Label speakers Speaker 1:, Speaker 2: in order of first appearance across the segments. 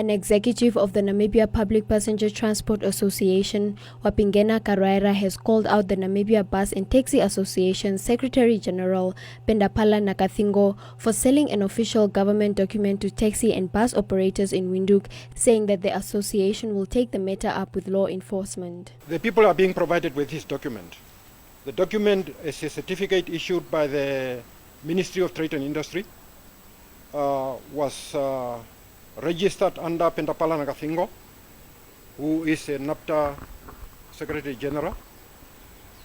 Speaker 1: An executive of the Namibia Public Passenger Transport Association, Wapingena Karaira, has called out the Namibia Bus and Taxi Association Secretary General Pendapala Nakathingo for selling an official government document to taxi and bus operators in Windhoek, saying that the association will take the matter up with law enforcement.
Speaker 2: The people are being provided with this document. The document is a certificate issued by the Ministry of Trade and Industry, was registered under Pendapala Nakathingo, who is a NAPTA Secretary General.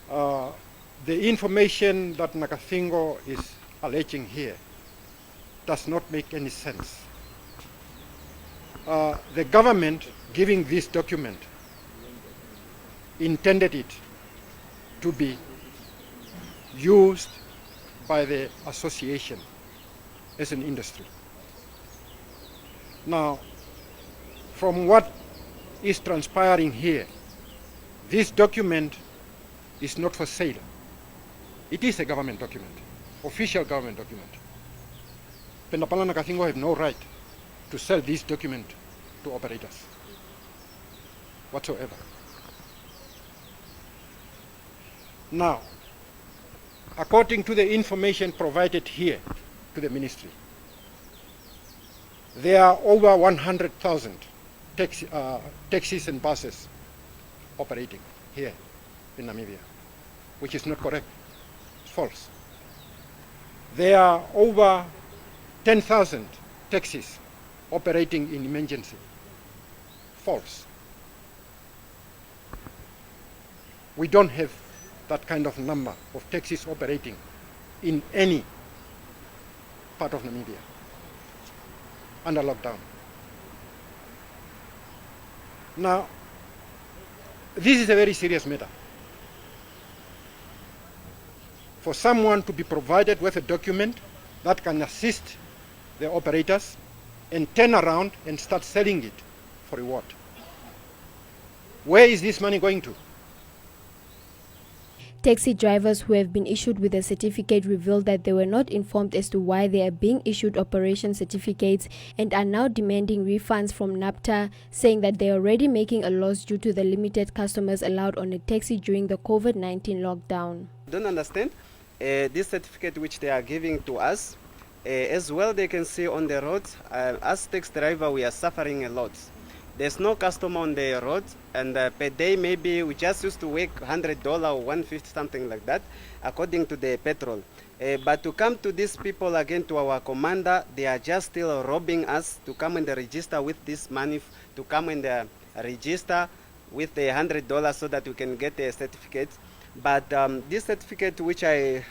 Speaker 2: The information that Nakathingo is alleging here does not make any sense. The government giving this document intended it to be used by the association as an industry. Now, from what is transpiring here, this document is not for sale. It is a government document, official government document. Pendapala Nakathingo have no right to sell this document to operators whatsoever. Now, according to the information provided here to the ministry, there are over 100,000 taxis and buses operating here in Namibia, which is not correct. It's false. There are over 10,000 taxis operating in emergency. False. We don't have that kind of number of taxis operating in any part of Namibia under lockdown. Now, this is a very serious matter. For someone to be provided with a document that can assist the operators and turn around and start selling it for reward. Where is this money going to?
Speaker 1: Taxi drivers who have been issued with a certificate revealed that they were not informed as to why they are being issued operation certificates and are now demanding refunds from NAPTA, saying that they are already making a loss due to the limited customers allowed on a taxi during the COVID-19 lockdown.
Speaker 3: I don't understand this certificate which they are giving to us. As well, they can see on the road, as taxi driver, we are suffering a lot. There's no customer on the road, and per day maybe we just used to work $100 or $150, something like that, according to the petrol. But to come to these people again, to our commander, they are just still robbing us to come in the register with this money, to come in the register with the $100 so that we can get a certificate. But this certificate which I'm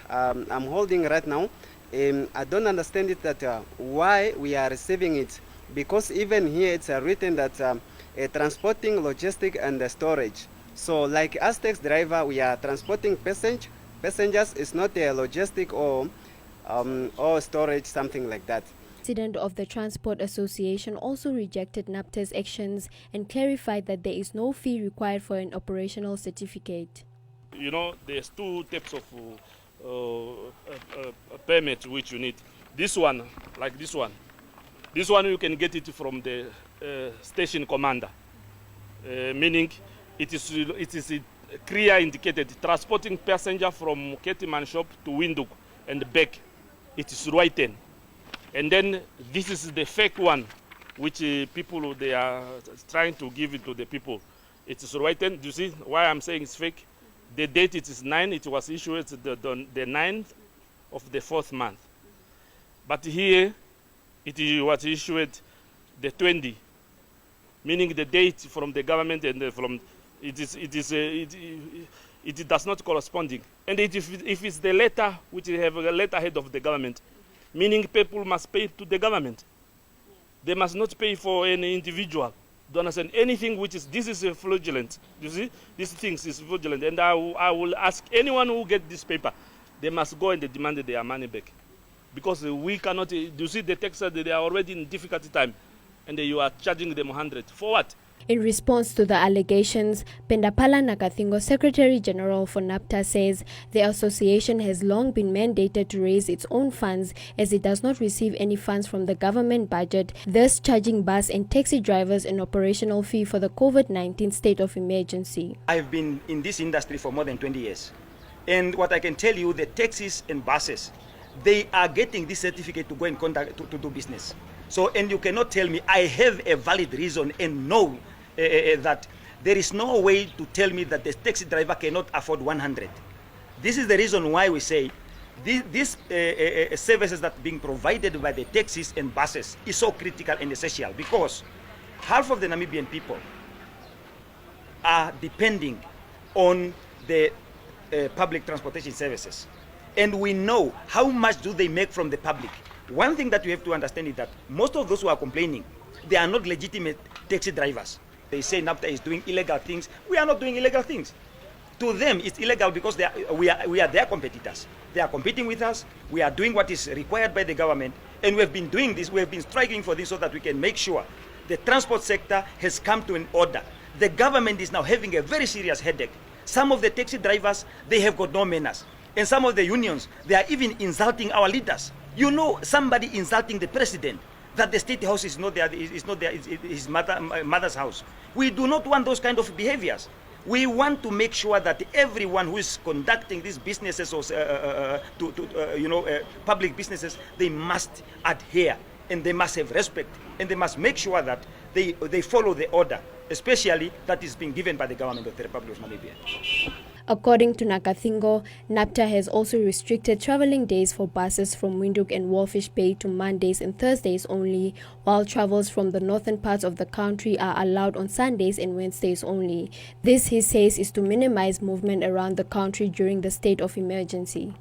Speaker 3: holding right now, I don't understand it that why we are receiving it. Because even here it's written that transporting, logistic and storage. So like as taxi driver, we are transporting passengers. It's not a logistic or storage, something like that.
Speaker 1: President of the Transport Association also rejected NAPTA's actions and clarified that there is no fee required for an operational certificate.
Speaker 4: You know, there's two types of permits which you need. This one, like this one. This one you can get it from the station commander, meaning it is clear indicated transporting passenger from Ketman shop to Windhoek and back. It is written, and then this is the fake one, which people they are trying to give it to the people. It is written. Do you see why I'm saying it's fake? The date it is 9. It was issued the 9th of the 4th month, but here. It was issued the 20, meaning the date from the government and from it does not corresponding. And if it's the letter which have a letterhead of the government, meaning people must pay to the government. They must not pay for any individual. Don't understand anything which is this is a fraudulent. You see, these things is fraudulent, and I will ask anyone who get this paper, they must go and they demand their money back. Because we cannot, you see the taxes, they are already in difficult time, and you are charging them 100. For what?
Speaker 1: In response to the allegations, Pendapala Nakathingo, Secretary General for NAPTA, says the association has long been mandated to raise its own funds as it does not receive any funds from the government budget, thus charging bus and taxi drivers an operational fee for the COVID-19 state of emergency.
Speaker 5: I've been in this industry for more than 20 years. And what I can tell you, the taxis and buses, they are getting this certificate to go and conduct, to do business. So, and you cannot tell me I have a valid reason and know that there is no way to tell me that the taxi driver cannot afford 100. This is the reason why we say these services that are being provided by the taxis and buses is so critical and essential, because half of the Namibian people are depending on the public transportation services. And we know how much do they make from the public. One thing that you have to understand is that most of those who are complaining, they are not legitimate taxi drivers. They say NAPTA is doing illegal things. We are not doing illegal things. To them, it's illegal because we are their competitors. They are competing with us. We are doing what is required by the government. And we have been doing this. We have been striking for this so that we can make sure the transport sector has come to an order. The government is now having a very serious headache. Some of the taxi drivers, they have got no manners. And some of the unions, they are even insulting our leaders. You know, somebody insulting the president, that the state house is not there, it's his mother's house. We do not want those kind of behaviors. We want to make sure that everyone who is conducting these businesses or public businesses, they must adhere and they must have respect and they must make sure that they follow the order, especially that is being given by the government of the Republic of Namibia.
Speaker 1: According to Nakathingo, NAPTA has also restricted traveling days for buses from Windhoek and Walfish Bay to Mondays and Thursdays only, while travels from the northern parts of the country are allowed on Sundays and Wednesdays only. This, he says, is to minimize movement around the country during the state of emergency.